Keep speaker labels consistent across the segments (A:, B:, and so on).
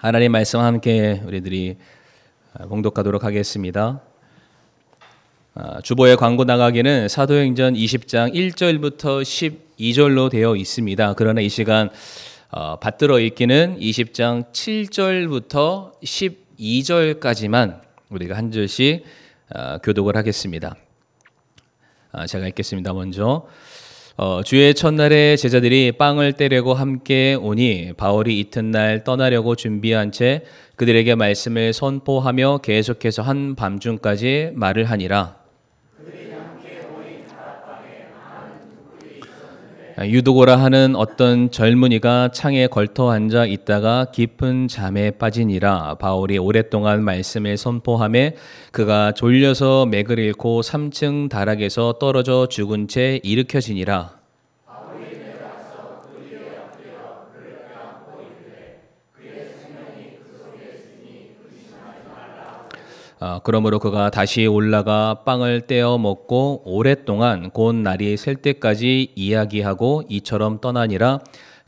A: 하나님 말씀 함께 우리들이 봉독하도록 하겠습니다. 주보에 광고 나가기는 사도행전 20장 1절부터 12절로 되어 있습니다. 그러나 이 시간 받들어 읽기는 20장 7절부터 12절까지만 우리가 한 절씩 교독을 하겠습니다. 제가 읽겠습니다. 먼저 주의 첫날에 제자들이 빵을 떼려고 함께 오니 바울이 이튿날 떠나려고 준비한 채 그들에게 말씀을 선포하며 계속해서 한밤중까지 말을 하니라. 유두고라 하는 어떤 젊은이가 창에 걸터 앉아 있다가 깊은 잠에 빠지니라. 바울이 오랫동안 말씀을 선포하며 그가 졸려서 맥을 잃고 3층 다락에서 떨어져 죽은 채 일으켜지니라. 그러므로 그가 다시 올라가 빵을 떼어 먹고 오랫동안 곧 날이 셀 때까지 이야기하고 이처럼 떠나니라.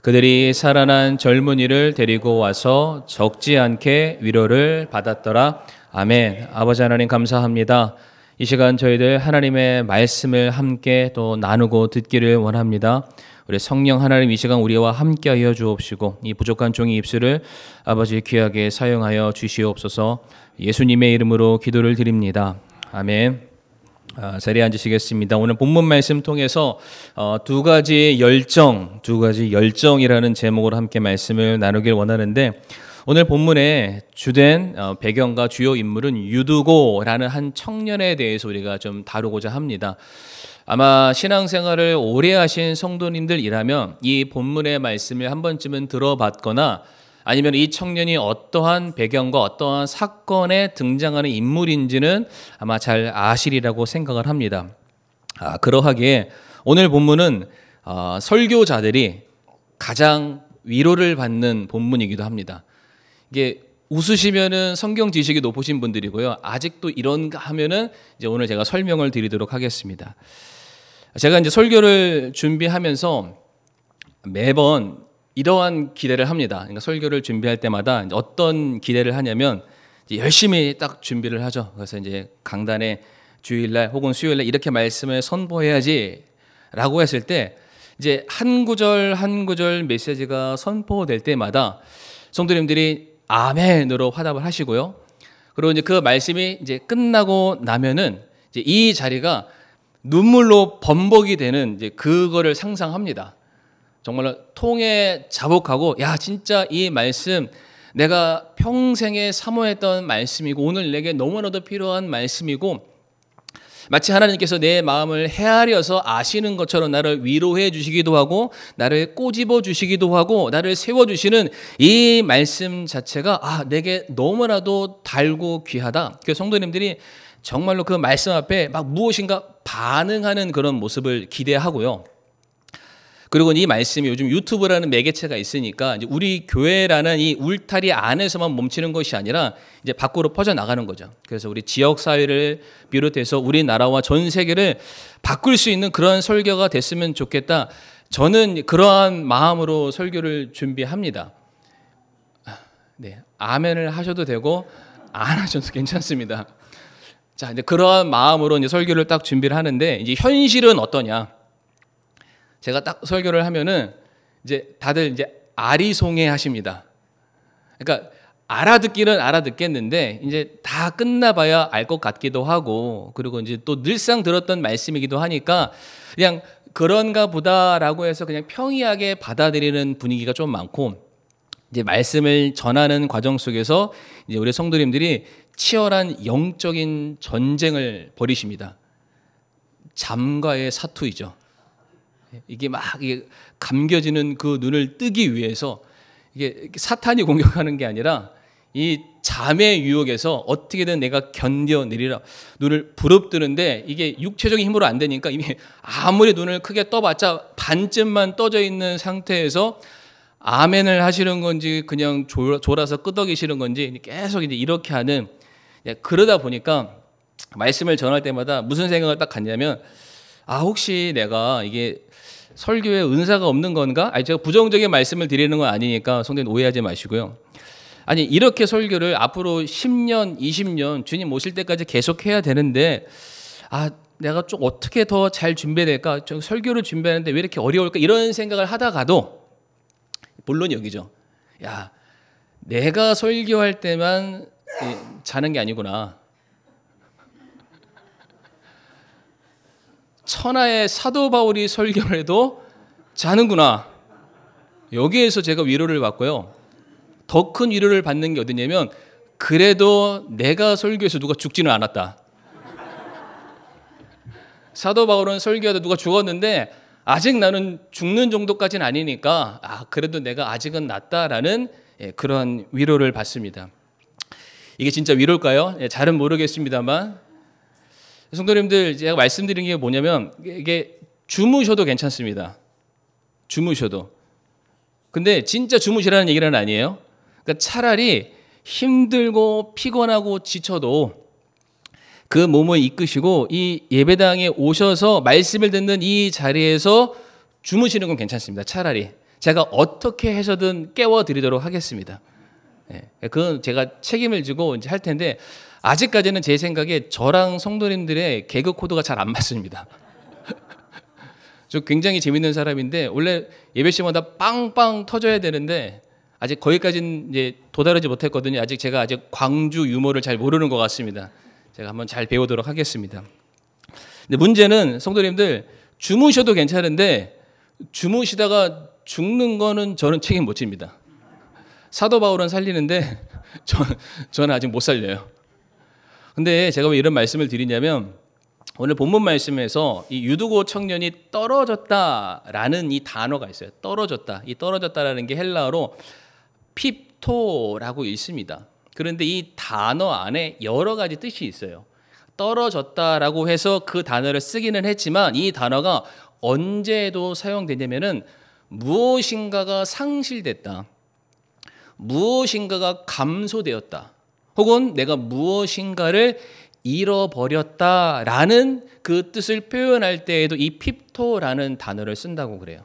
A: 그들이 살아난 젊은이를 데리고 와서 적지 않게 위로를 받았더라. 아멘. 아버지 하나님 감사합니다. 이 시간 저희들 하나님의 말씀을 함께 또 나누고 듣기를 원합니다. 우리 성령 하나님 이 시간 우리와 함께하여 주옵시고 이 부족한 종이 입술을 아버지 귀하게 사용하여 주시옵소서. 예수님의 이름으로 기도를 드립니다. 아멘. 자리에 앉으시겠습니다. 오늘 본문 말씀 통해서 두 가지 열정이라는 제목으로 함께 말씀을 나누길 원하는데 오늘 본문의 주된 배경과 주요 인물은 유두고라는 한 청년에 대해서 우리가 좀 다루고자 합니다. 아마 신앙생활을 오래 하신 성도님들이라면 이 본문의 말씀을 한 번쯤은 들어봤거나 아니면 이 청년이 어떠한 배경과 어떠한 사건에 등장하는 인물인지는 아마 잘 아시리라고 생각을 합니다. 그러하기에 오늘 본문은 설교자들이 가장 위로를 받는 본문이기도 합니다. 이게 웃으시면은 성경 지식이 높으신 분들이고요. 아직도 이런가 하면은 이제 오늘 제가 설명을 드리도록 하겠습니다. 제가 이제 설교를 준비하면서 매번 이러한 기대를 합니다. 그러니까 설교를 준비할 때마다 어떤 기대를 하냐면 이제 열심히 딱 준비를 하죠. 그래서 이제 강단에 주일날 혹은 수요일날 이렇게 말씀을 선포해야지라고 했을 때 이제 한 구절 한 구절 메시지가 선포될 때마다 성도님들이 아멘으로 화답을 하시고요. 그리고 이제 그 말씀이 이제 끝나고 나면은 이제 이 자리가 눈물로 범벅이 되는 이제 그거를 상상합니다. 정말로 통에 자복하고 야 진짜 이 말씀 내가 평생에 사모했던 말씀이고 오늘 내게 너무나도 필요한 말씀이고 마치 하나님께서 내 마음을 헤아려서 아시는 것처럼 나를 위로해 주시기도 하고 나를 꼬집어 주시기도 하고 나를 세워주시는 이 말씀 자체가 내게 너무나도 달고 귀하다. 그래서 성도님들이 정말로 그 말씀 앞에 막 무엇인가 반응하는 그런 모습을 기대하고요. 그리고 이 말씀이 요즘 유튜브라는 매개체가 있으니까 이제 우리 교회라는 이 울타리 안에서만 멈추는 것이 아니라 이제 밖으로 퍼져 나가는 거죠. 그래서 우리 지역 사회를 비롯해서 우리나라와 전 세계를 바꿀 수 있는 그런 설교가 됐으면 좋겠다. 저는 그러한 마음으로 설교를 준비합니다. 네, 아멘을 하셔도 되고 안 하셔도 괜찮습니다. 자, 이제 그러한 마음으로 이제 설교를 딱 준비를 하는데 이제 현실은 어떠냐? 제가 딱 설교를 하면은 이제 다들 이제 아리송해 하십니다. 그러니까 알아듣기는 알아듣겠는데 이제 다 끝나봐야 알 것 같기도 하고 그리고 이제 또 늘상 들었던 말씀이기도 하니까 그냥 그런가 보다라고 해서 그냥 평이하게 받아들이는 분위기가 좀 많고 이제 말씀을 전하는 과정 속에서 이제 우리 성도님들이 치열한 영적인 전쟁을 벌이십니다. 잠과의 사투이죠. 이게 막 감겨지는 그 눈을 뜨기 위해서 이게 사탄이 공격하는 게 아니라 이 잠의 유혹에서 어떻게든 내가 견뎌내리라 눈을 부릅뜨는데 이게 육체적인 힘으로 안 되니까 이미 아무리 눈을 크게 떠봤자 반쯤만 떠져 있는 상태에서 아멘을 하시는 건지 그냥 졸아서 끄덕이시는 건지 계속 이제 이렇게 하는 그러다 보니까 말씀을 전할 때마다 무슨 생각을 딱 갖냐면 혹시 내가 이게 설교에 은사가 없는 건가? 제가 부정적인 말씀을 드리는 건 아니니까 성도님 오해하지 마시고요. 아니 이렇게 설교를 앞으로 10년, 20년 주님 오실 때까지 계속해야 되는데 내가 좀 어떻게 더 잘 준비해야 될까? 좀 설교를 준비하는데 왜 이렇게 어려울까? 이런 생각을 하다가도 물론 여기죠. 야, 내가 설교할 때만 자는 게 아니구나. 천하의 사도 바울이 설교를 해도 자는구나. 여기에서 제가 위로를 받고요. 더 큰 위로를 받는 게 어디냐면 그래도 내가 설교해서 누가 죽지는 않았다. 사도 바울은 설교하다 누가 죽었는데 아직 나는 죽는 정도까지는 아니니까 그래도 내가 아직은 낫다라는 그런 위로를 받습니다. 이게 진짜 위로일까요? 잘은 모르겠습니다만 성도님들 제가 말씀드린 게 뭐냐면 이게 주무셔도 괜찮습니다. 주무셔도. 근데 진짜 주무시라는 얘기는 아니에요. 그러니까 차라리 힘들고 피곤하고 지쳐도 그 몸을 이끄시고 이 예배당에 오셔서 말씀을 듣는 이 자리에서 주무시는 건 괜찮습니다. 차라리 제가 어떻게 해서든 깨워드리도록 하겠습니다. 그건 제가 책임을 지고 이제 할 텐데 아직까지는 제 생각에 저랑 성도님들의 개그 코드가 잘 안 맞습니다. 저 굉장히 재밌는 사람인데 원래 예배 시마다 빵빵 터져야 되는데 아직 거기까지는 이제 도달하지 못했거든요. 제가 아직 광주 유머를 잘 모르는 것 같습니다. 제가 한번 잘 배우도록 하겠습니다. 근데 문제는 성도님들 주무셔도 괜찮은데 주무시다가 죽는 거는 저는 책임 못 집니다. 사도 바울은 살리는데 저는 아직 못 살려요. 근데 제가 왜 이런 말씀을 드리냐면 오늘 본문 말씀에서 이 유두고 청년이 떨어졌다라는 이 단어가 있어요. 떨어졌다. 이 떨어졌다라는 게 헬라어로 핍토라고 있습니다. 그런데 이 단어 안에 여러 가지 뜻이 있어요. 떨어졌다라고 해서 그 단어를 쓰기는 했지만 이 단어가 언제도 사용되냐면은 무엇인가가 상실됐다. 무엇인가가 감소되었다. 혹은 내가 무엇인가를 잃어버렸다라는 그 뜻을 표현할 때에도 이 핍토라는 단어를 쓴다고 그래요.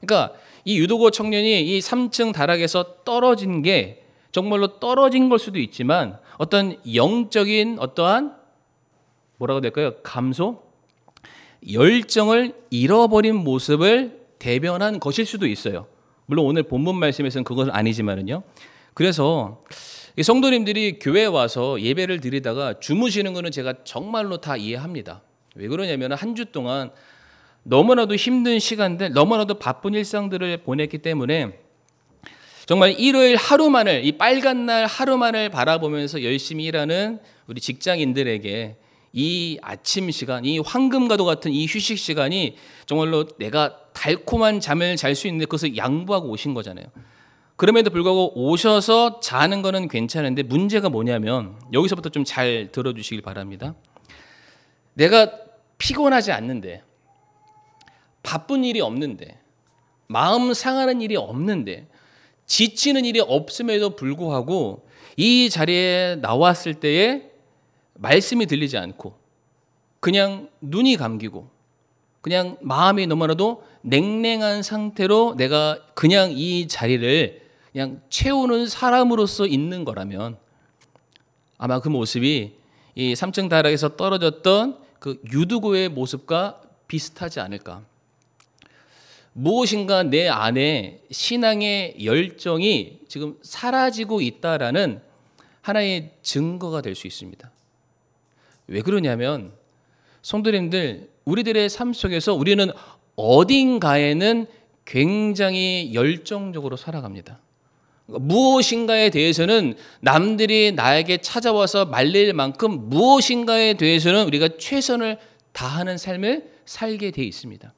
A: 그러니까 이 유도고 청년이 이 3층 다락에서 떨어진 게 정말로 떨어진 걸 수도 있지만 어떤 영적인 어떠한 뭐라고 될까요? 감소? 열정을 잃어버린 모습을 대변한 것일 수도 있어요. 물론 오늘 본문 말씀에서는 그것은 아니지만은요. 그래서 성도님들이 교회에 와서 예배를 드리다가 주무시는 거는 제가 정말로 다 이해합니다. 왜 그러냐면 한 주 동안 너무나도 힘든 시간들, 너무나도 바쁜 일상들을 보냈기 때문에 정말 일요일 하루만을, 이 빨간 날 하루만을 바라보면서 열심히 일하는 우리 직장인들에게 이 아침 시간, 이 황금과도 같은 이 휴식 시간이 정말로 내가 달콤한 잠을 잘 수 있는데 그것을 양보하고 오신 거잖아요. 그럼에도 불구하고 오셔서 자는 거는 괜찮은데 문제가 뭐냐면 여기서부터 좀 잘 들어주시길 바랍니다. 내가 피곤하지 않는데 바쁜 일이 없는데 마음 상하는 일이 없는데 지치는 일이 없음에도 불구하고 이 자리에 나왔을 때에 말씀이 들리지 않고 그냥 눈이 감기고 그냥 마음이 너무나도 냉랭한 상태로 내가 그냥 이 자리를 그냥 채우는 사람으로서 있는 거라면 아마 그 모습이 이 3층 다락에서 떨어졌던 그 유두고의 모습과 비슷하지 않을까. 무엇인가 내 안에 신앙의 열정이 지금 사라지고 있다라는 하나의 증거가 될 수 있습니다. 왜 그러냐면 성도님들 우리들의 삶 속에서 우리는 어딘가에는 굉장히 열정적으로 살아갑니다. 무엇인가에 대해서는 남들이 나에게 찾아와서 말릴 만큼 무엇인가에 대해서는 우리가 최선을 다하는 삶을 살게 돼 있습니다.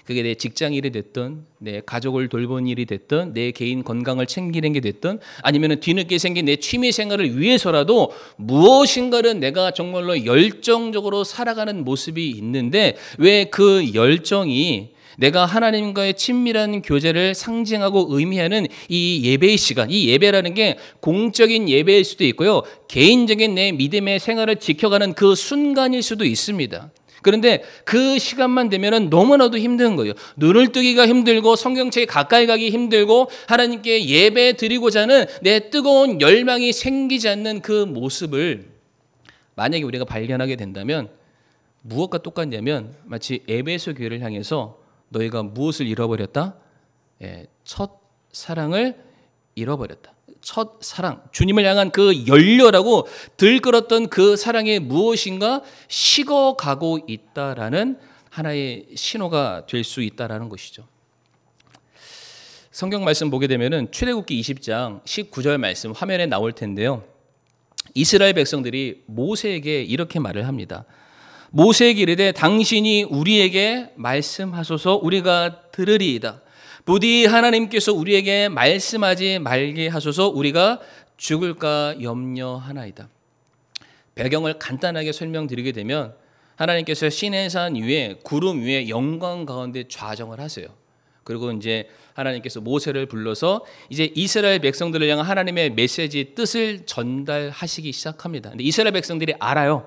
A: 그게 내 직장 일이 됐든 내 가족을 돌보는 일이 됐든 내 개인 건강을 챙기는 게 됐든 아니면 뒤늦게 생긴 내 취미 생활을 위해서라도 무엇인가를 내가 정말로 열정적으로 살아가는 모습이 있는데 왜 그 열정이 내가 하나님과의 친밀한 교제를 상징하고 의미하는 이 예배의 시간, 이 예배라는 게 공적인 예배일 수도 있고요. 개인적인 내 믿음의 생활을 지켜가는 그 순간일 수도 있습니다. 그런데 그 시간만 되면은 너무나도 힘든 거예요. 눈을 뜨기가 힘들고 성경책에 가까이 가기 힘들고 하나님께 예배 드리고자 하는 내 뜨거운 열망이 생기지 않는 그 모습을 만약에 우리가 발견하게 된다면 무엇과 똑같냐면 마치 에베소 교회를 향해서 너희가 무엇을 잃어버렸다? 첫 사랑을 잃어버렸다. 첫 사랑, 주님을 향한 그 열렬하고 들끓었던 그 사랑이 무엇인가 식어가고 있다라는 하나의 신호가 될 수 있다라는 것이죠. 성경 말씀 보게 되면은 출애굽기 20장 19절 말씀 화면에 나올 텐데요. 이스라엘 백성들이 모세에게 이렇게 말을 합니다. 모세에게 이르되 당신이 우리에게 말씀하소서 우리가 들으리이다. 부디 하나님께서 우리에게 말씀하지 말게 하소서 우리가 죽을까 염려하나이다. 배경을 간단하게 설명드리게 되면 하나님께서 시내산 위에 구름 위에 영광 가운데 좌정을 하세요. 그리고 이제 하나님께서 모세를 불러서 이제 이스라엘 백성들을 향한 하나님의 메시지 뜻을 전달하시기 시작합니다. 근데 이스라엘 백성들이 알아요.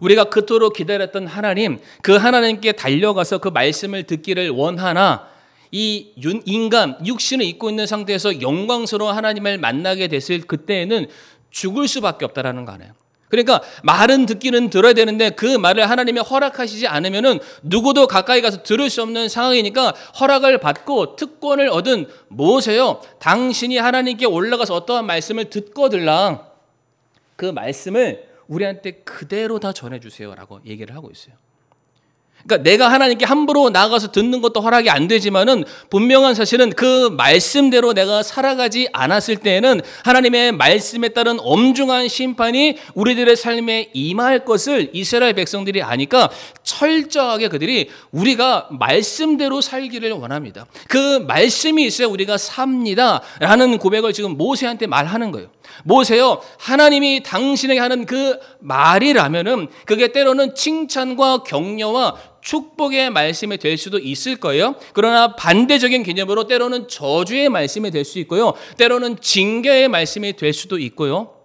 A: 우리가 그토록 기다렸던 하나님, 그 하나님께 달려가서 그 말씀을 듣기를 원하나 이 인간, 육신을 입고 있는 상태에서 영광스러운 하나님을 만나게 됐을 그때에는 죽을 수밖에 없다라는 거 아니에요. 그러니까 말은 듣기는 들어야 되는데 그 말을 하나님이 허락하시지 않으면은 누구도 가까이 가서 들을 수 없는 상황이니까 허락을 받고 특권을 얻은 모세요. 당신이 하나님께 올라가서 어떠한 말씀을 듣거들랑 그 말씀을 우리한테 그대로 다 전해주세요라고 얘기를 하고 있어요. 그러니까 내가 하나님께 함부로 나아가서 듣는 것도 허락이 안 되지만은 분명한 사실은 그 말씀대로 내가 살아가지 않았을 때에는 하나님의 말씀에 따른 엄중한 심판이 우리들의 삶에 임할 것을 이스라엘 백성들이 아니까 철저하게 그들이 우리가 말씀대로 살기를 원합니다. 그 말씀이 있어야 우리가 삽니다 라는 고백을 지금 모세한테 말하는 거예요. 모세요, 하나님이 당신에게 하는 그 말이라면은 그게 때로는 칭찬과 격려와 축복의 말씀이 될 수도 있을 거예요. 그러나 반대적인 개념으로 때로는 저주의 말씀이 될 수 있고요. 때로는 징계의 말씀이 될 수도 있고요.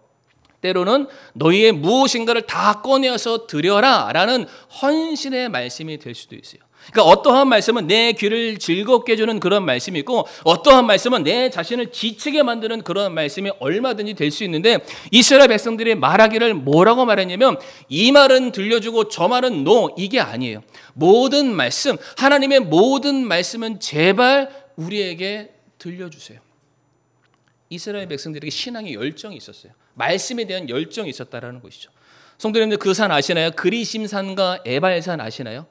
A: 때로는 너희의 무엇인가를 다 꺼내어서 드려라 라는 헌신의 말씀이 될 수도 있어요. 그러니까 어떠한 말씀은 내 귀를 즐겁게 해주는 그런 말씀이 있고 어떠한 말씀은 내 자신을 지치게 만드는 그런 말씀이 얼마든지 될 수 있는데 이스라엘 백성들이 말하기를 뭐라고 말했냐면 이 말은 들려주고 저 말은 노, 이게 아니에요. 모든 말씀, 하나님의 모든 말씀은 제발 우리에게 들려주세요. 이스라엘 백성들에게 신앙의 열정이 있었어요. 말씀에 대한 열정이 있었다라는 것이죠. 성도님들 그 산 아시나요? 그리심산과 에발산 아시나요?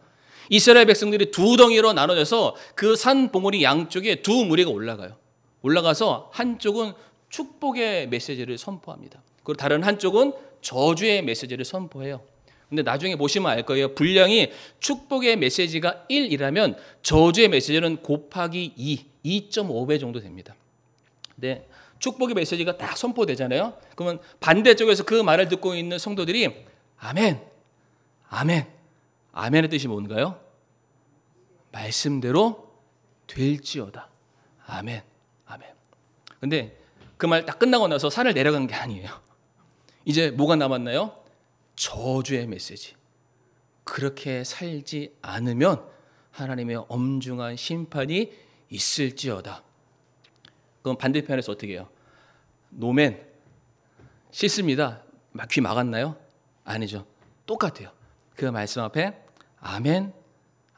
A: 이스라엘 백성들이 두 덩이로 나눠져서 그 산 봉우리 양쪽에 두 무리가 올라가요. 올라가서 한쪽은 축복의 메시지를 선포합니다. 그리고 다른 한쪽은 저주의 메시지를 선포해요. 근데 나중에 보시면 알 거예요. 분량이 축복의 메시지가 1이라면 저주의 메시지는 곱하기 2.5배 정도 됩니다. 근데 축복의 메시지가 딱 선포되잖아요. 그러면 반대쪽에서 그 말을 듣고 있는 성도들이 아멘, 아멘. 아멘의 뜻이 뭔가요? 말씀대로 될지어다. 아멘, 아멘. 근데 그 말 딱 끝나고 나서 산을 내려간 게 아니에요. 이제 뭐가 남았나요? 저주의 메시지. 그렇게 살지 않으면 하나님의 엄중한 심판이 있을지어다. 그럼 반대편에서 어떻게 해요? 노멘, 싫습니다. 귀 막았나요? 아니죠. 똑같아요. 그 말씀 앞에 아멘,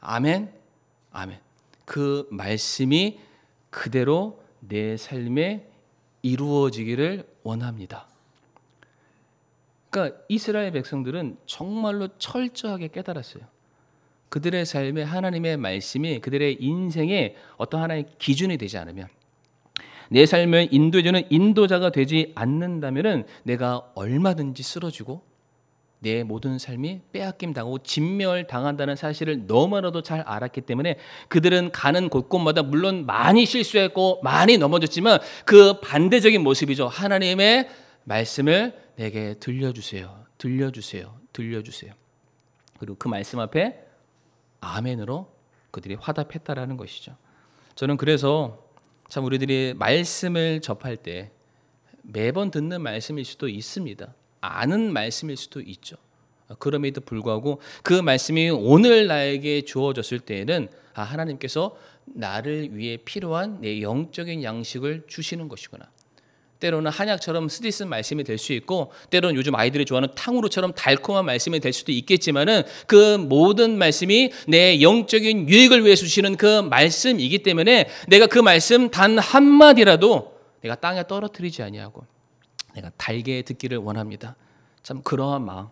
A: 아멘, 아멘. 그 말씀이 그대로 내 삶에 이루어지기를 원합니다. 그러니까 이스라엘 백성들은 정말로 철저하게 깨달았어요. 그들의 삶에 하나님의 말씀이 그들의 인생의 어떤 하나의 기준이 되지 않으면 내 삶을 인도해주는 인도자가 되지 않는다면 내가 얼마든지 쓰러지고 내 모든 삶이 빼앗김 당하고 진멸당한다는 사실을 너무나도 잘 알았기 때문에 그들은 가는 곳곳마다 물론 많이 실수했고 많이 넘어졌지만 그 반대적인 모습이죠. 하나님의 말씀을 내게 들려주세요. 들려주세요. 들려주세요. 그리고 그 말씀 앞에 아멘으로 그들이 화답했다라는 것이죠. 저는 그래서 참 우리들이 말씀을 접할 때 매번 듣는 말씀일 수도 있습니다. 아는 말씀일 수도 있죠. 그럼에도 불구하고 그 말씀이 오늘 나에게 주어졌을 때에는 하나님께서 나를 위해 필요한 내 영적인 양식을 주시는 것이구나. 때로는 한약처럼 쓰디쓴 말씀이 될 수 있고, 때로는 요즘 아이들이 좋아하는 탕후루처럼 달콤한 말씀이 될 수도 있겠지만은 그 모든 말씀이 내 영적인 유익을 위해 주시는 그 말씀이기 때문에 내가 그 말씀 단 한마디라도 내가 땅에 떨어뜨리지 아니하고 내가 달게 듣기를 원합니다. 참 그러한 마음,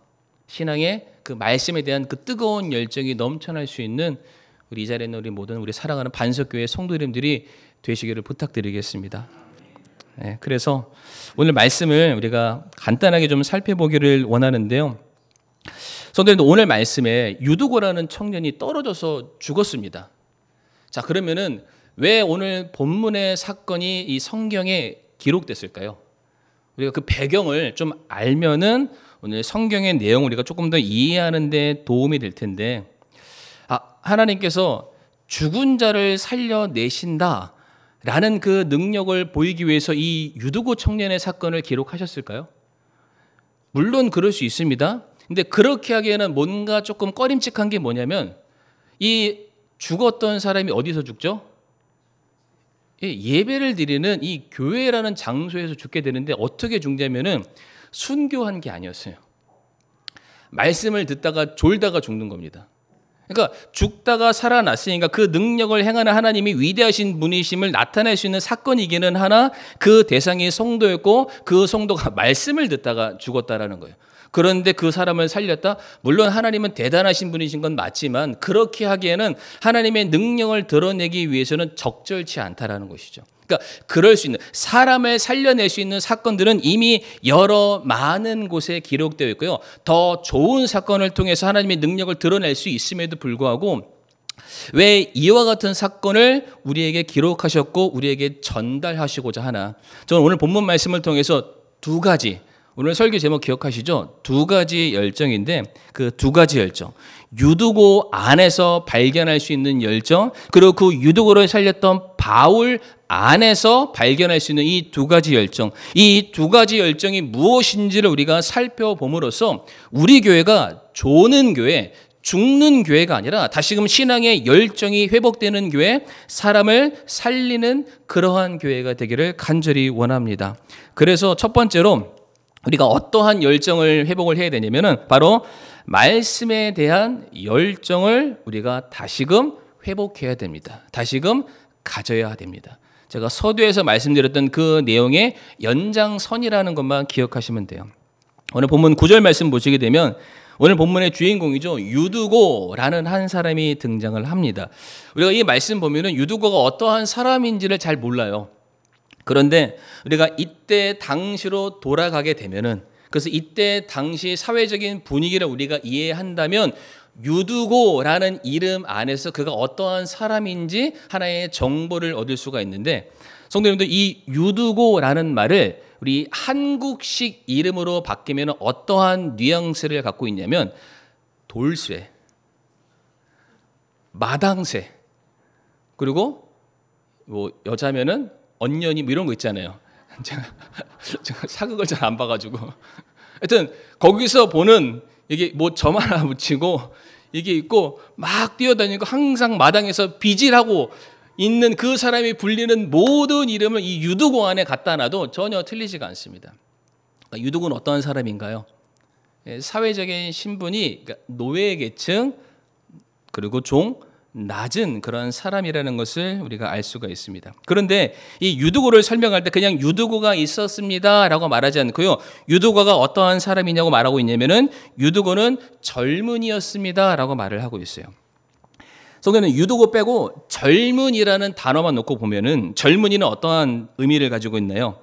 A: 신앙의 그 말씀에 대한 그 뜨거운 열정이 넘쳐날 수 있는 우리 이 자리에 있는 우리 모든 우리 사랑하는 반석교회 성도님들이 되시기를 부탁드리겠습니다. 네, 그래서 오늘 말씀을 우리가 간단하게 좀 살펴보기를 원하는데요. 성도님들, 오늘 말씀에 유두고라는 청년이 떨어져서 죽었습니다. 자, 그러면은 왜 오늘 본문의 사건이 이 성경에 기록됐을까요? 우리가 그 배경을 좀 알면은 오늘 성경의 내용을 우리가 조금 더 이해하는 데 도움이 될 텐데, 하나님께서 죽은 자를 살려내신다 라는 그 능력을 보이기 위해서 이 유두고 청년의 사건을 기록하셨을까요? 물론 그럴 수 있습니다. 근데 그렇게 하기에는 뭔가 조금 꺼림칙한 게 뭐냐면, 이 죽었던 사람이 어디서 죽죠? 예배를 드리는 이 교회라는 장소에서 죽게 되는데, 어떻게 죽냐면은 순교한 게 아니었어요. 말씀을 듣다가 졸다가 죽는 겁니다. 그러니까 죽다가 살아났으니까 그 능력을 행하는 하나님이 위대하신 분이심을 나타낼 수 있는 사건이기는 하나, 그 대상이 성도였고 그 성도가 말씀을 듣다가 죽었다라는 거예요. 그런데 그 사람을 살렸다? 물론 하나님은 대단하신 분이신 건 맞지만 그렇게 하기에는 하나님의 능력을 드러내기 위해서는 적절치 않다라는 것이죠. 그러니까 그럴 수 있는, 사람을 살려낼 수 있는 사건들은 이미 여러 많은 곳에 기록되어 있고요. 더 좋은 사건을 통해서 하나님의 능력을 드러낼 수 있음에도 불구하고 왜 이와 같은 사건을 우리에게 기록하셨고 우리에게 전달하시고자 하나. 저는 오늘 본문 말씀을 통해서 두 가지, 오늘 설교 제목 기억하시죠? 두 가지 열정인데, 그 두 가지 열정, 유두고 안에서 발견할 수 있는 열정, 그리고 그 유두고를 살렸던 바울 안에서 발견할 수 있는 이 두 가지 열정, 이 두 가지 열정이 무엇인지를 우리가 살펴봄으로써 우리 교회가 조는 교회, 죽는 교회가 아니라 다시금 신앙의 열정이 회복되는 교회, 사람을 살리는 그러한 교회가 되기를 간절히 원합니다. 그래서 첫 번째로 우리가 어떠한 열정을 회복을 해야 되냐면은 바로 말씀에 대한 열정을 우리가 다시금 회복해야 됩니다. 다시금 가져야 됩니다. 제가 서두에서 말씀드렸던 그 내용의 연장선이라는 것만 기억하시면 돼요. 오늘 본문 9절 말씀 보시게 되면 오늘 본문의 주인공이죠. 유두고라는 한 사람이 등장을 합니다. 우리가 이 말씀 보면은 유두고가 어떠한 사람인지를 잘 몰라요. 그런데 우리가 이때 당시로 돌아가게 되면은, 그래서 이때 당시 사회적인 분위기를 우리가 이해한다면 유두고라는 이름 안에서 그가 어떠한 사람인지 하나의 정보를 얻을 수가 있는데, 성도님들, 이 유두고라는 말을 우리 한국식 이름으로 바뀌면 어떠한 뉘앙스를 갖고 있냐면 돌쇠, 마당새, 그리고 뭐 여자면은 언년이 뭐 이런 거 있잖아요. 제가 사극을 잘 안 봐가지고 하여튼 거기서 보는 이게 뭐 점 하나 붙이고 이게 있고 막 뛰어다니고 항상 마당에서 비질하고 있는 그 사람이 불리는 모든 이름을 이 유두고 안에 갖다 놔도 전혀 틀리지가 않습니다. 그러니까 유두고는 어떠한 사람인가요? 사회적인 신분이 노예계층, 그리고 종, 낮은 그런 사람이라는 것을 우리가 알 수가 있습니다. 그런데 이 유두고를 설명할 때 그냥 유두고가 있었습니다라고 말하지 않고요. 유두고가 어떠한 사람이냐고 말하고 있냐면은 유두고는 젊은이였습니다라고 말을 하고 있어요. 성경은 유두고 빼고 젊은이라는 단어만 놓고 보면은 젊은이는 어떠한 의미를 가지고 있나요?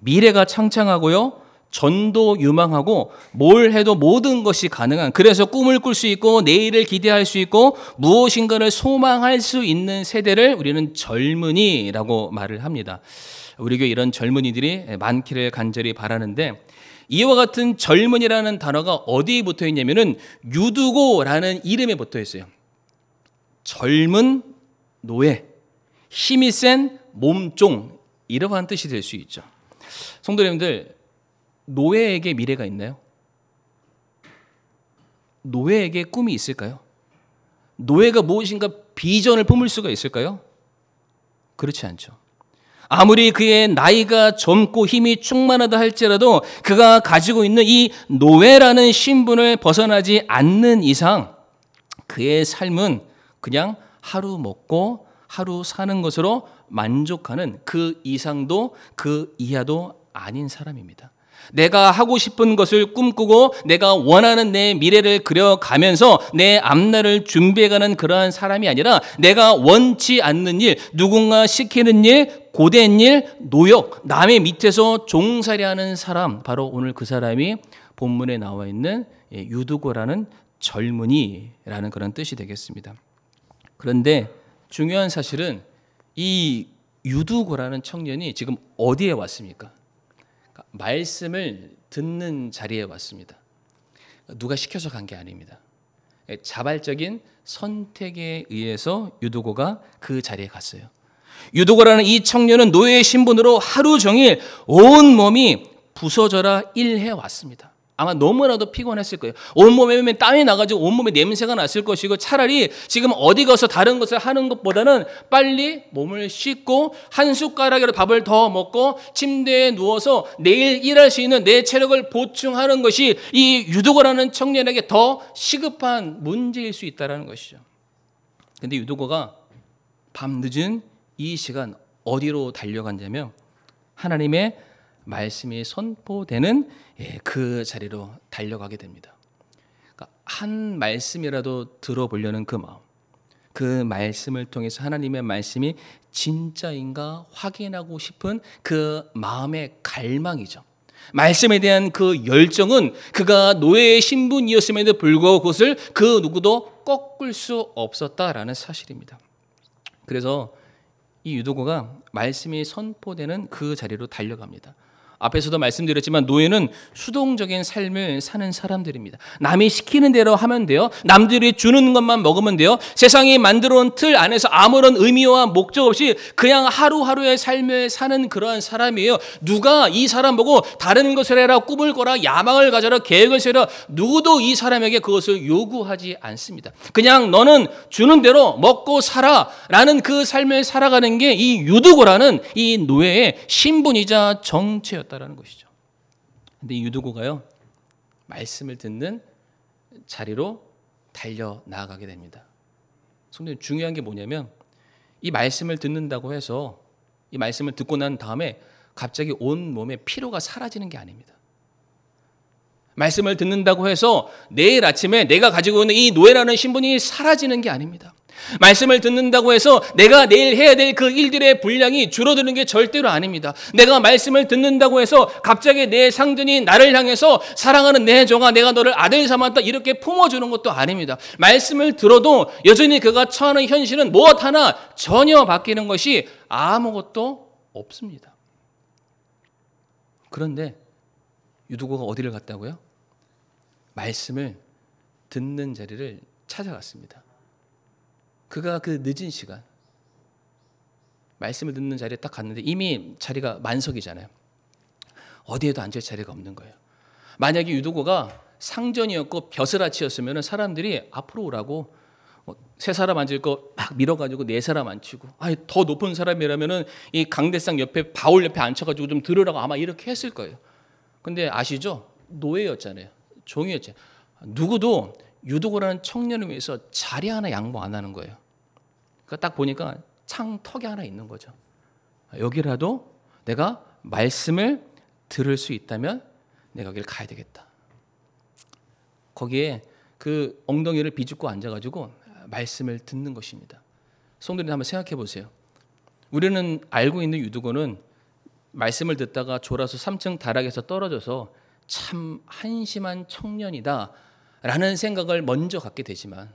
A: 미래가 창창하고요. 전도 유망하고 뭘 해도 모든 것이 가능한, 그래서 꿈을 꿀 수 있고 내일을 기대할 수 있고 무엇인가를 소망할 수 있는 세대를 우리는 젊은이라고 말을 합니다. 우리 교회 이런 젊은이들이 많기를 간절히 바라는데, 이와 같은 젊은이라는 단어가 어디에 붙어 있냐면은 유두고라는 이름에 붙어 있어요. 젊은 노예, 힘이 센 몸종, 이러한 뜻이 될 수 있죠. 성도님들, 노예에게 미래가 있나요? 노예에게 꿈이 있을까요? 노예가 무엇인가 비전을 품을 수가 있을까요? 그렇지 않죠. 아무리 그의 나이가 젊고 힘이 충만하다 할지라도 그가 가지고 있는 이 노예라는 신분을 벗어나지 않는 이상 그의 삶은 그냥 하루 먹고 하루 사는 것으로 만족하는 그 이상도 그 이하도 아닌 사람입니다. 내가 하고 싶은 것을 꿈꾸고 내가 원하는 내 미래를 그려가면서 내 앞날을 준비해가는 그러한 사람이 아니라 내가 원치 않는 일, 누군가 시키는 일, 고된 일, 노역, 남의 밑에서 종살이하는 사람, 바로 오늘 그 사람이 본문에 나와 있는 유두고라는 젊은이라는 그런 뜻이 되겠습니다. 그런데 중요한 사실은 이 유두고라는 청년이 지금 어디에 왔습니까? 말씀을 듣는 자리에 왔습니다. 누가 시켜서 간 게 아닙니다. 자발적인 선택에 의해서 유두고가 그 자리에 갔어요. 유두고라는 이 청년은 노예의 신분으로 하루 종일 온몸이 부서져라 일해 왔습니다. 아마 너무나도 피곤했을 거예요. 온몸에 땀이 나가지고 온몸에 냄새가 났을 것이고 차라리 지금 어디 가서 다른 것을 하는 것보다는 빨리 몸을 씻고 한 숟가락으로 밥을 더 먹고 침대에 누워서 내일 일할 수 있는 내 체력을 보충하는 것이 이 유두고라는 청년에게 더 시급한 문제일 수 있다는 것이죠. 그런데 유두고가 밤늦은 이 시간 어디로 달려갔냐면 하나님의 말씀이 선포되는 그 자리로 달려가게 됩니다. 그러니까 한 말씀이라도 들어보려는 그 마음, 그 말씀을 통해서 하나님의 말씀이 진짜인가 확인하고 싶은 그 마음의 갈망이죠. 말씀에 대한 그 열정은 그가 노예의 신분이었음에도 불구하고 그것을 그 누구도 꺾을 수 없었다라는 사실입니다. 그래서 이 유두고가 말씀이 선포되는 그 자리로 달려갑니다. 앞에서도 말씀드렸지만 노예는 수동적인 삶을 사는 사람들입니다. 남이 시키는 대로 하면 돼요. 남들이 주는 것만 먹으면 돼요. 세상이 만들어온 틀 안에서 아무런 의미와 목적 없이 그냥 하루하루의 삶을 사는 그러한 사람이에요. 누가 이 사람 보고 다른 것을 해라, 꿈을 꿔라, 야망을 가져라, 계획을 세우라, 누구도 이 사람에게 그것을 요구하지 않습니다. 그냥 너는 주는 대로 먹고 살아 라는 그 삶을 살아가는 게 이 유두고라는 이 노예의 신분이자 정체였다 라는 것이죠. 근데 이 유두고가요, 말씀을 듣는 자리로 달려 나아가게 됩니다. 성도님, 중요한 게 뭐냐면 이 말씀을 듣는다고 해서 이 말씀을 듣고 난 다음에 갑자기 온 몸에 피로가 사라지는 게 아닙니다. 말씀을 듣는다고 해서 내일 아침에 내가 가지고 있는 이 노예라는 신분이 사라지는 게 아닙니다. 말씀을 듣는다고 해서 내가 내일 해야 될 그 일들의 분량이 줄어드는 게 절대로 아닙니다. 내가 말씀을 듣는다고 해서 갑자기 내 상전이 나를 향해서 사랑하는 내 종아 내가 너를 아들 삼았다 이렇게 품어주는 것도 아닙니다. 말씀을 들어도 여전히 그가 처하는 현실은 무엇 하나 전혀 바뀌는 것이 아무것도 없습니다. 그런데 유두고가 어디를 갔다고요? 말씀을 듣는 자리를 찾아갔습니다. 그가 그 늦은 시간 말씀을 듣는 자리에 딱 갔는데 이미 자리가 만석이잖아요. 어디에도 앉을 자리가 없는 거예요. 만약에 유두고가 상전이었고 벼슬아치였으면 사람들이 앞으로 오라고 세 사람 앉을 거 막 밀어가지고 네 사람 앉히고 더 높은 사람이라면 이 강대상 옆에 바울 옆에 앉혀가지고 좀 들으라고 아마 이렇게 했을 거예요. 근데 아시죠? 노예였잖아요. 종이었잖아요. 누구도 유두고라는 청년을 위해서 자리 하나 양보 안 하는 거예요. 그러니까 딱 보니까 창턱이 하나 있는 거죠. 여기라도 내가 말씀을 들을 수 있다면 내가 여기를 가야 되겠다. 거기에 그 엉덩이를 비집고 앉아가지고 말씀을 듣는 것입니다. 성도님 한번 생각해 보세요. 우리는 알고 있는 유두고는 말씀을 듣다가 졸아서 3층 다락에서 떨어져서 참 한심한 청년이다 라는 생각을 먼저 갖게 되지만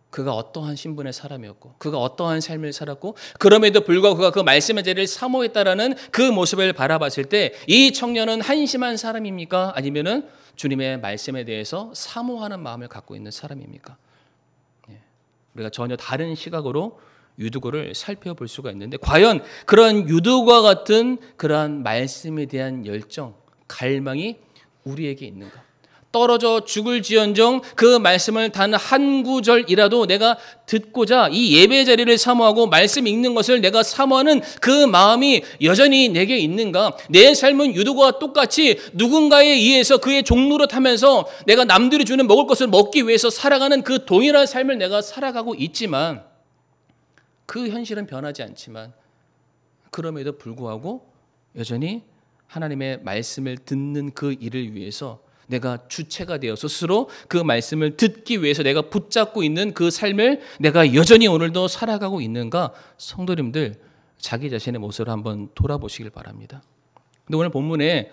A: 그가 어떠한 신분의 사람이었고 그가 어떠한 삶을 살았고 그럼에도 불구하고 그가 그 말씀의 자리를 사모했다라는 그 모습을 바라봤을 때 이 청년은 한심한 사람입니까? 아니면은 주님의 말씀에 대해서 사모하는 마음을 갖고 있는 사람입니까? 우리가 전혀 다른 시각으로 유두고를 살펴볼 수가 있는데 과연 그런 유두고와 같은 그러한 말씀에 대한 열정, 갈망이 우리에게 있는가? 떨어져 죽을지언정 그 말씀을 단 한 구절이라도 내가 듣고자 이 예배 자리를 사모하고 말씀 읽는 것을 내가 사모하는 그 마음이 여전히 내게 있는가? 내 삶은 유도와 똑같이 누군가에 의해서 그의 종로로 타면서 내가 남들이 주는 먹을 것을 먹기 위해서 살아가는 그 동일한 삶을 내가 살아가고 있지만 그 현실은 변하지 않지만 그럼에도 불구하고 여전히 하나님의 말씀을 듣는 그 일을 위해서 내가 주체가 되어 스스로 그 말씀을 듣기 위해서 내가 붙잡고 있는 그 삶을 내가 여전히 오늘도 살아가고 있는가? 성도님들 자기 자신의 모습을 한번 돌아보시길 바랍니다. 근데 오늘 본문에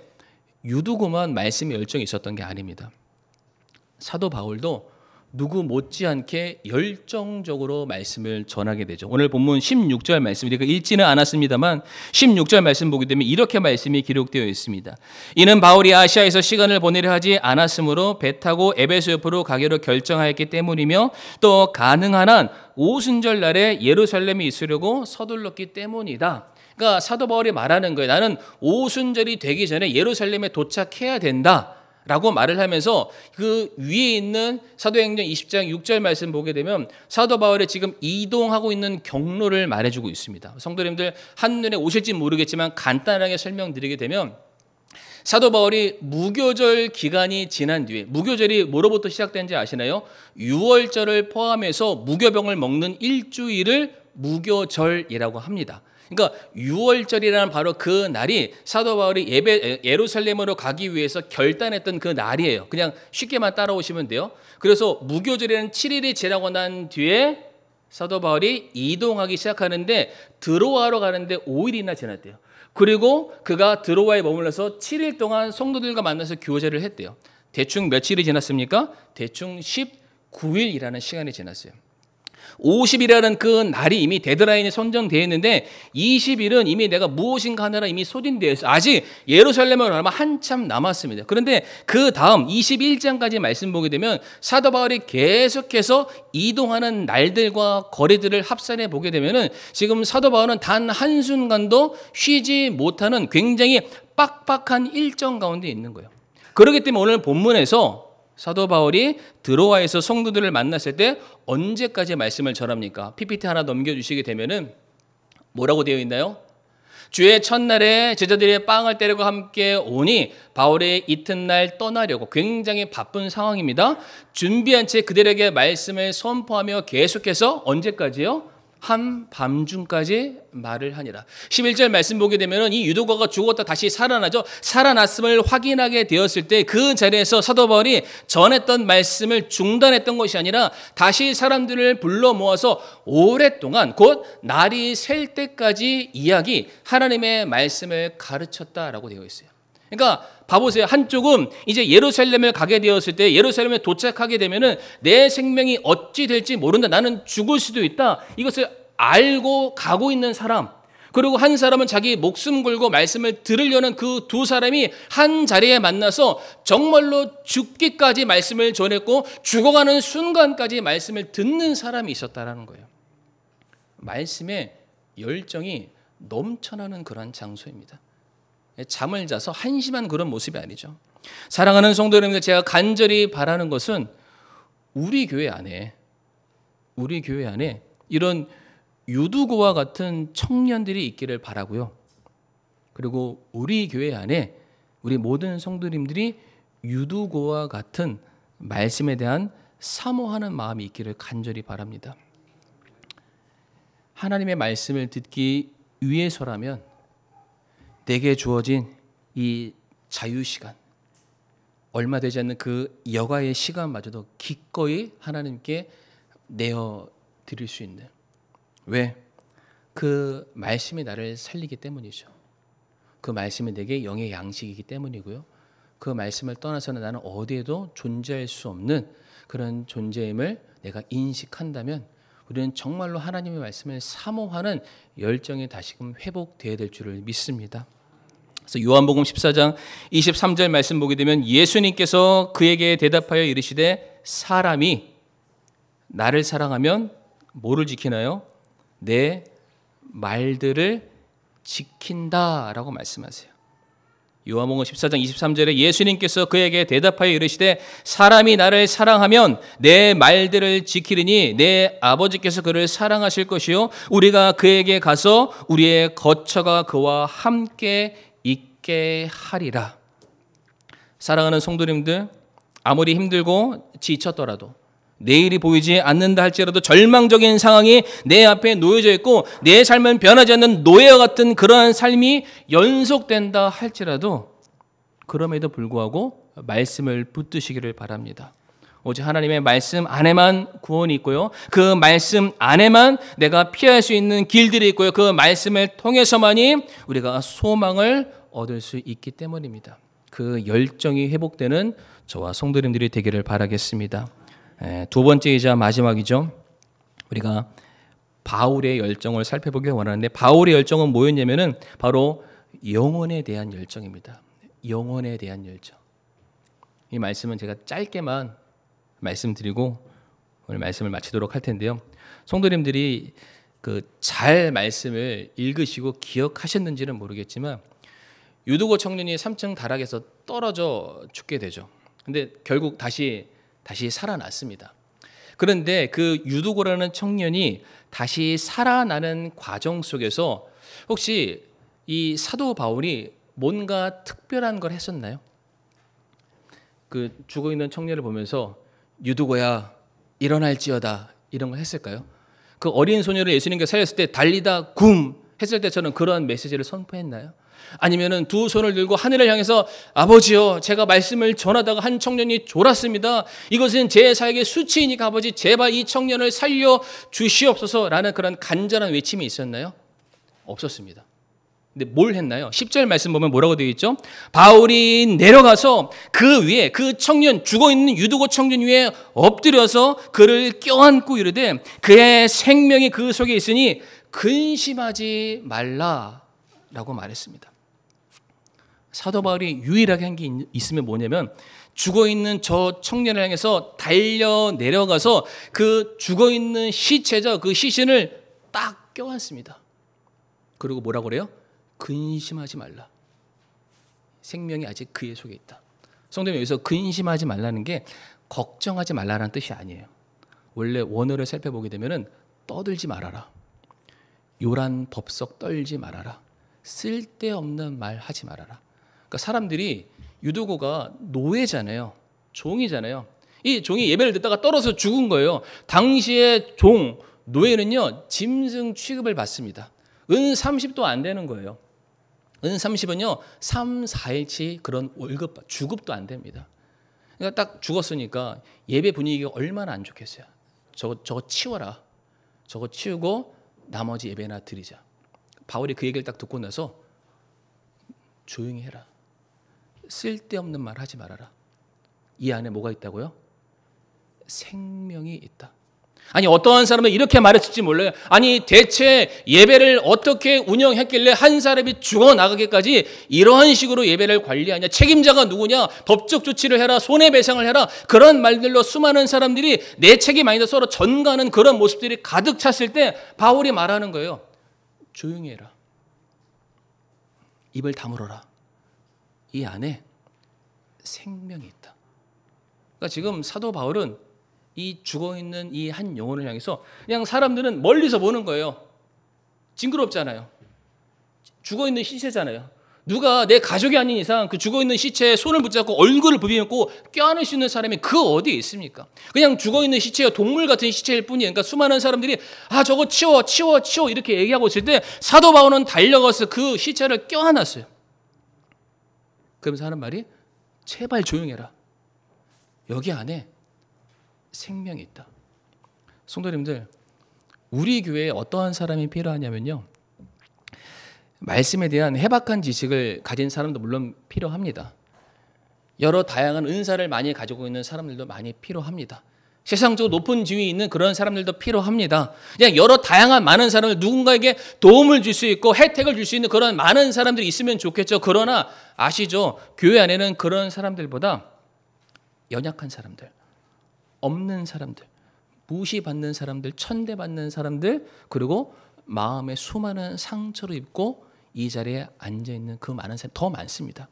A: 유두고만 말씀에 열정이 있었던 게 아닙니다. 사도 바울도 누구 못지않게 열정적으로 말씀을 전하게 되죠. 오늘 본문 16절 말씀, 우리가 읽지는 않았습니다만 16절 말씀 보게 되면 이렇게 말씀이 기록되어 있습니다. 이는 바울이 아시아에서 시간을 보내려 하지 않았으므로 배 타고 에베소 옆으로 가기로 결정하였기 때문이며 또 가능한 한 오순절 날에 예루살렘에 있으려고 서둘렀기 때문이다. 그러니까 사도 바울이 말하는 거예요. 나는 오순절이 되기 전에 예루살렘에 도착해야 된다 라고 말을 하면서 그 위에 있는 사도행전 20장 6절 말씀 보게 되면 사도 바울이 지금 이동하고 있는 경로를 말해주고 있습니다. 성도님들 한눈에 오실지 모르겠지만 간단하게 설명드리게 되면 사도 바울이 무교절 기간이 지난 뒤에, 무교절이 뭐로부터 시작된지 아시나요? 유월절을 포함해서 무교병을 먹는 일주일을 무교절이라고 합니다. 그러니까 유월절이라는 바로 그 날이 사도 바울이 예루살렘으로 가기 위해서 결단했던 그 날이에요. 그냥 쉽게만 따라오시면 돼요. 그래서 무교절에는 7일이 지나고 난 뒤에 사도 바울이 이동하기 시작하는데 드로아로 가는데 5일이나 지났대요. 그리고 그가 드로아에 머물러서 7일 동안 성도들과 만나서 교제를 했대요. 대충 며칠이 지났습니까? 대충 19일이라는 시간이 지났어요. 50일이라는 그 날이 이미 데드라인이 선정되어 있는데 20일은 이미 내가 무엇인가 하느라 이미 소진되어 있어요. 아직 예루살렘으로 가면 한참 남았습니다. 그런데 그 다음 21장까지 말씀 보게 되면 사도 바울이 계속해서 이동하는 날들과 거리들을 합산해 보게 되면은 지금 사도 바울은 단 한순간도 쉬지 못하는 굉장히 빡빡한 일정 가운데 있는 거예요. 그렇기 때문에 오늘 본문에서 사도 바울이 드로아에서 성도들을 만났을 때 언제까지 말씀을 전합니까? PPT 하나 넘겨주시게 되면은 뭐라고 되어 있나요? 주의 첫날에 제자들이 빵을 때리고 함께 오니 바울이 이튿날 떠나려고 굉장히 바쁜 상황입니다. 준비한 채 그들에게 말씀을 선포하며 계속해서 언제까지요? 한밤중까지 말을 하니라. 11절 말씀 보게 되면 이 유도가가 죽었다 다시 살아나죠. 살아났음을 확인하게 되었을 때 그 자리에서 사도 바울이 전했던 말씀을 중단했던 것이 아니라 다시 사람들을 불러 모아서 오랫동안 곧 날이 셀 때까지 하나님의 말씀을 가르쳤다라고 되어 있어요. 그러니까 봐보세요. 한쪽은 이제 예루살렘을 가게 되었을 때 예루살렘에 도착하게 되면은 내 생명이 어찌 될지 모른다. 나는 죽을 수도 있다. 이것을 알고 가고 있는 사람. 그리고 한 사람은 자기 목숨 걸고 말씀을 들으려는 그 두 사람이 한 자리에 만나서 정말로 죽기까지 말씀을 전했고 죽어가는 순간까지 말씀을 듣는 사람이 있었다라는 거예요. 말씀에 열정이 넘쳐나는 그런 장소입니다. 잠을 자서 한심한 그런 모습이 아니죠. 사랑하는 성도 여러분들, 제가 간절히 바라는 것은 우리 교회 안에 이런 유두고와 같은 청년들이 있기를 바라고요. 그리고 우리 교회 안에 우리 모든 성도님들이 유두고와 같은 말씀에 대한 사모하는 마음이 있기를 간절히 바랍니다. 하나님의 말씀을 듣기 위해서라면 내게 주어진 이 자유시간, 얼마 되지 않는 그 여가의 시간마저도 기꺼이 하나님께 내어드릴 수 있는, 왜? 그 말씀이 나를 살리기 때문이죠. 그 말씀이 내게 영의 양식이기 때문이고요. 그 말씀을 떠나서는 나는 어디에도 존재할 수 없는 그런 존재임을 내가 인식한다면 우리는 정말로 하나님의 말씀을 사모하는 열정이 다시금 회복되어야 될 줄을 믿습니다. 그래서 요한복음 14장 23절 말씀 보게 되면 예수님께서 그에게 대답하여 이르시되 사람이 나를 사랑하면 뭐를 지키나요? 내 말들을 지킨다라고 말씀하세요. 요한복음 14장 23절에 예수님께서 그에게 대답하여 이르시되 사람이 나를 사랑하면 내 말들을 지키리니 내 아버지께서 그를 사랑하실 것이요 우리가 그에게 가서 우리의 거처가 그와 함께 있게 하리라. 사랑하는 성도님들, 아무리 힘들고 지쳤더라도 내일이 보이지 않는다 할지라도 절망적인 상황이 내 앞에 놓여져 있고 내 삶은 변하지 않는 노예와 같은 그러한 삶이 연속된다 할지라도 그럼에도 불구하고 말씀을 붙드시기를 바랍니다. 오직 하나님의 말씀 안에만 구원이 있고요. 그 말씀 안에만 내가 피할 수 있는 길들이 있고요. 그 말씀을 통해서만이 우리가 소망을 얻을 수 있기 때문입니다. 그 열정이 회복되는 저와 성도님들이 되기를 바라겠습니다. 두 번째이자 마지막이죠. 우리가 바울의 열정을 살펴보길 원하는데 바울의 열정은 뭐였냐면은 바로 영혼에 대한 열정입니다. 영혼에 대한 열정. 이 말씀은 제가 짧게만 말씀드리고 오늘 말씀을 마치도록 할 텐데요. 성도님들이 잘 말씀을 읽으시고 기억하셨는지는 모르겠지만 유두고 청년이 3층 다락에서 떨어져 죽게 되죠. 근데 결국 다시 살아났습니다. 그런데 그 유두고라는 청년이 다시 살아나는 과정 속에서 혹시 이 사도 바울이 뭔가 특별한 걸 했었나요? 그 죽어 있는 청년을 보면서 유두고야 일어날지어다 이런 걸 했을까요? 그 어린 소녀를 예수님께서 살렸을 때 달리다 굼 했을 때처럼 그러한 메시지를 선포했나요? 아니면은 두 손을 들고 하늘을 향해서 아버지요 제가 말씀을 전하다가 한 청년이 졸았습니다. 이것은 제 사역의 수치이니까 아버지 제발 이 청년을 살려 주시옵소서라는 그런 간절한 외침이 있었나요? 없었습니다. 근데 뭘 했나요? 10절 말씀 보면 뭐라고 되어 있죠? 바울이 내려가서 그 위에 그 청년 죽어있는 유두고 청년 위에 엎드려서 그를 껴안고 이르되 그의 생명이 그 속에 있으니 근심하지 말라라고 말했습니다. 사도 바울이 유일하게 한 게 있으면 뭐냐면 죽어있는 저 청년을 향해서 달려 내려가서 그 죽어있는 시체죠. 그 시신을 딱 껴안습니다. 그리고 뭐라고 그래요? 근심하지 말라. 생명이 아직 그의 속에 있다. 성도님 여기서 근심하지 말라는 게 걱정하지 말라는 뜻이 아니에요. 원래 원어를 살펴보게 되면은 떠들지 말아라. 요란 법석 떨지 말아라. 쓸데없는 말 하지 말아라. 그러니까 사람들이 유두고가 노예잖아요. 종이잖아요. 이 종이 예배를 듣다가 떨어져 죽은 거예요. 당시의 노예는요 짐승 취급을 받습니다. 은 30도 안 되는 거예요. 은 30은요 3, 4일치 그런 월급 주급도 안 됩니다. 그러니까 딱 죽었으니까 예배 분위기가 얼마나 안 좋겠어요. 저거 치워라. 저거 치우고 나머지 예배나 드리자. 바울이 그 얘기를 딱 듣고 나서 조용히 해라. 쓸데없는 말 하지 말아라. 이 안에 뭐가 있다고요? 생명이 있다. 아니 어떠한 사람은 이렇게 말했을지 몰라요. 아니 대체 예배를 어떻게 운영했길래 한 사람이 죽어나가기까지 이러한 식으로 예배를 관리하냐. 책임자가 누구냐. 법적 조치를 해라. 손해배상을 해라. 그런 말들로 수많은 사람들이 내 책임 아니다 서로 전가하는 그런 모습들이 가득 찼을 때 바울이 말하는 거예요. 조용히 해라. 입을 다물어라. 이 안에 생명이 있다. 그러니까 지금 사도 바울은 이 죽어있는 이 한 영혼을 향해서 그냥 사람들은 멀리서 보는 거예요. 징그럽잖아요. 죽어있는 시체잖아요. 누가 내 가족이 아닌 이상 그 죽어있는 시체에 손을 붙잡고 얼굴을 부비고 껴안을 수 있는 사람이 그 어디에 있습니까? 그냥 죽어있는 시체가 동물 같은 시체일 뿐이에요. 그러니까 수많은 사람들이 저거 치워 이렇게 얘기하고 있을 때 사도 바울은 달려가서 그 시체를 껴안았어요. 그러면서 하는 말이 제발 조용해라. 여기 안에 생명이 있다. 성도님들, 우리 교회에 어떠한 사람이 필요하냐면요. 말씀에 대한 해박한 지식을 가진 사람도 물론 필요합니다. 여러 다양한 은사를 많이 가지고 있는 사람들도 많이 필요합니다. 세상적으로 높은 지위에 있는 그런 사람들도 필요합니다. 그냥 여러 다양한 많은 사람을 누군가에게 도움을 줄 수 있고 혜택을 줄 수 있는 그런 많은 사람들이 있으면 좋겠죠. 그러나 아시죠? 교회 안에는 그런 사람들보다 연약한 사람들, 없는 사람들, 무시받는 사람들, 천대받는 사람들, 그리고 마음에 수많은 상처를 입고 이 자리에 앉아있는 그 많은 사람이 더 많습니다.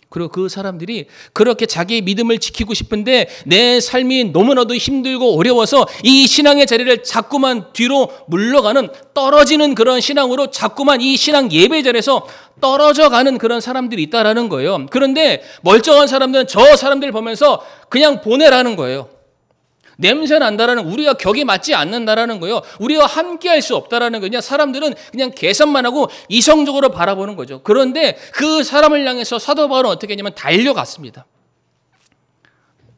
A: 그리고 그 사람들이 그렇게 자기의 믿음을 지키고 싶은데 내 삶이 너무나도 힘들고 어려워서 이 신앙의 자리를 자꾸만 뒤로 물러가는, 떨어지는 그런 신앙으로 자꾸만 이 신앙 예배 자리에서 떨어져 가는 그런 사람들이 있다라는 거예요. 그런데 멀쩡한 사람들은 저 사람들을 보면서 그냥 보내라는 거예요. 냄새 난다라는, 우리가 격이 맞지 않는다라는 거예요. 우리가 함께 할 수 없다라는 거냐. 사람들은 그냥 계산만 하고 이성적으로 바라보는 거죠. 그런데 그 사람을 향해서 사도 바울은 어떻게 했냐면 달려갔습니다.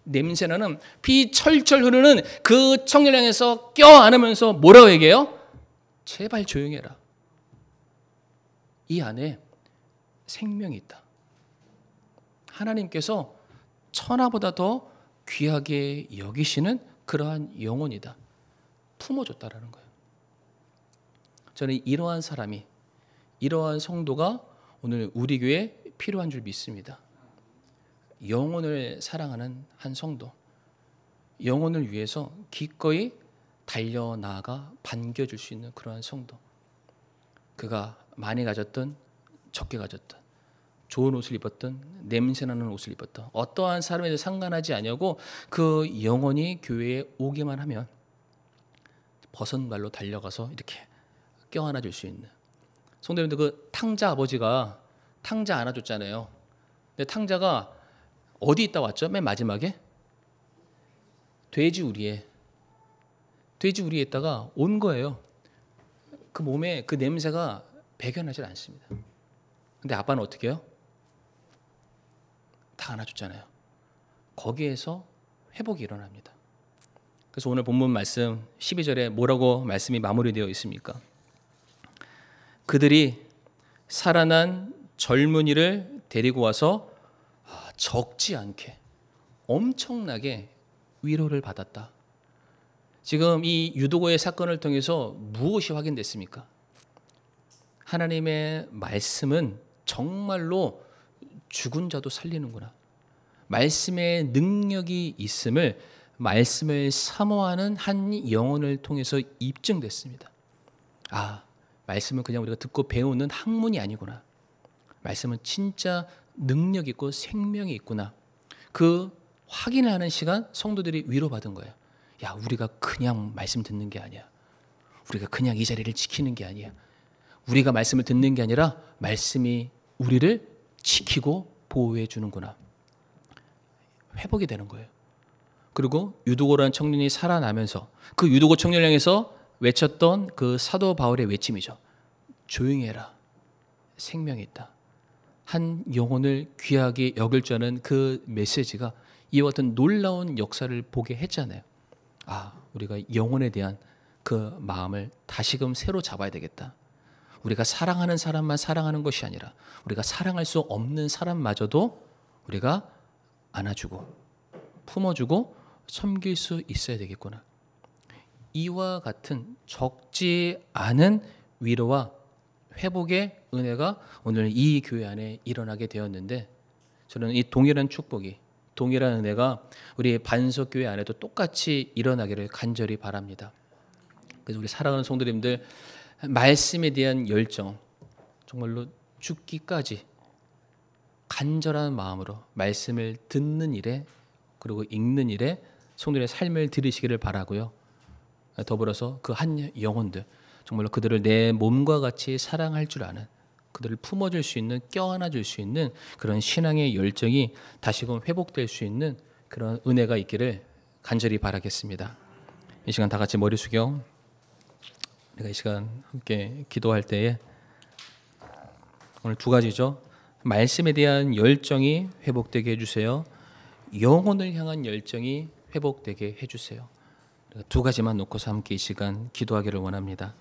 A: 냄새나는 피 철철 흐르는 그 청년을 향해서 껴안으면서 뭐라고 얘기해요? 제발 조용해라. 이 안에 생명이 있다. 하나님께서 천하보다 더 귀하게 여기시는 그러한 영혼이다. 품어줬다라는 거예요. 저는 이러한 사람이, 이러한 성도가 오늘 우리 교회에 필요한 줄 믿습니다. 영혼을 사랑하는 한 성도, 영혼을 위해서 기꺼이 달려나가 반겨줄 수 있는 그러한 성도. 그가 많이 가졌든 적게 가졌든, 좋은 옷을 입었든 냄새나는 옷을 입었든 어떠한 사람에도 상관하지 아니하고 그 영혼이 교회에 오기만 하면 벗은 발로 달려가서 이렇게 껴안아줄 수 있는. 성도님들, 그 탕자 아버지가 탕자 안아줬잖아요. 근데 탕자가 어디 있다 왔죠? 맨 마지막에 돼지우리에 있다가 온 거예요. 그 몸에 그 냄새가 배겨나질 않습니다. 근데 아빠는 어떻게 해요? 다 안아줬잖아요. 거기에서 회복이 일어납니다. 그래서 오늘 본문 말씀 12절에 뭐라고 말씀이 마무리되어 있습니까? 그들이 살아난 젊은이를 데리고 와서 적지 않게 엄청나게 위로를 받았다. 지금 이 유도고의 사건을 통해서 무엇이 확인됐습니까? 하나님의 말씀은 정말로 죽은 자도 살리는구나. 말씀의 능력이 있음을, 말씀을 사모하는 한 영혼을 통해서 입증됐습니다. 아, 말씀은 그냥 우리가 듣고 배우는 학문이 아니구나. 말씀은 진짜 능력 있고 생명이 있구나. 그 확인을 하는 시간 성도들이 위로받은 거예요. 야, 우리가 그냥 말씀 듣는 게 아니야. 우리가 그냥 이 자리를 지키는 게 아니야. 우리가 말씀을 듣는 게 아니라 말씀이 우리를 지키고 보호해 주는구나. 회복이 되는 거예요. 그리고 유두고라는 청년이 살아나면서 그 유두고 청년을 향해서 외쳤던 그 사도 바울의 외침이죠. 조용히 해라. 생명이 있다. 한 영혼을 귀하게 여길 줄 아는 그 메시지가 이와 같은 놀라운 역사를 보게 했잖아요. 아, 우리가 영혼에 대한 그 마음을 다시금 새로 잡아야 되겠다. 우리가 사랑하는 사람만 사랑하는 것이 아니라 우리가 사랑할 수 없는 사람마저도 우리가 안아주고 품어주고 섬길 수 있어야 되겠구나. 이와 같은 적지 않은 위로와 회복의 은혜가 오늘 이 교회 안에 일어나게 되었는데, 저는 이 동일한 축복이, 동일한 은혜가 우리 반석교회 안에도 똑같이 일어나기를 간절히 바랍니다. 그래서 우리 사랑하는 성도님들, 말씀에 대한 열정, 정말로 죽기까지 간절한 마음으로 말씀을 듣는 일에, 그리고 읽는 일에 성도의 삶을 들으시기를 바라고요. 더불어서 그 한 영혼들, 정말로 그들을 내 몸과 같이 사랑할 줄 아는, 그들을 품어줄 수 있는, 껴안아줄 수 있는 그런 신앙의 열정이 다시금 회복될 수 있는 그런 은혜가 있기를 간절히 바라겠습니다. 이 시간 다 같이 머리 숙여 우리가 이 시간 함께 기도할 때에 오늘 두 가지죠. 말씀에 대한 열정이 회복되게 해주세요. 영혼을 향한 열정이 회복되게 해주세요. 두 가지만 놓고서 함께 이 시간 기도하기를 원합니다.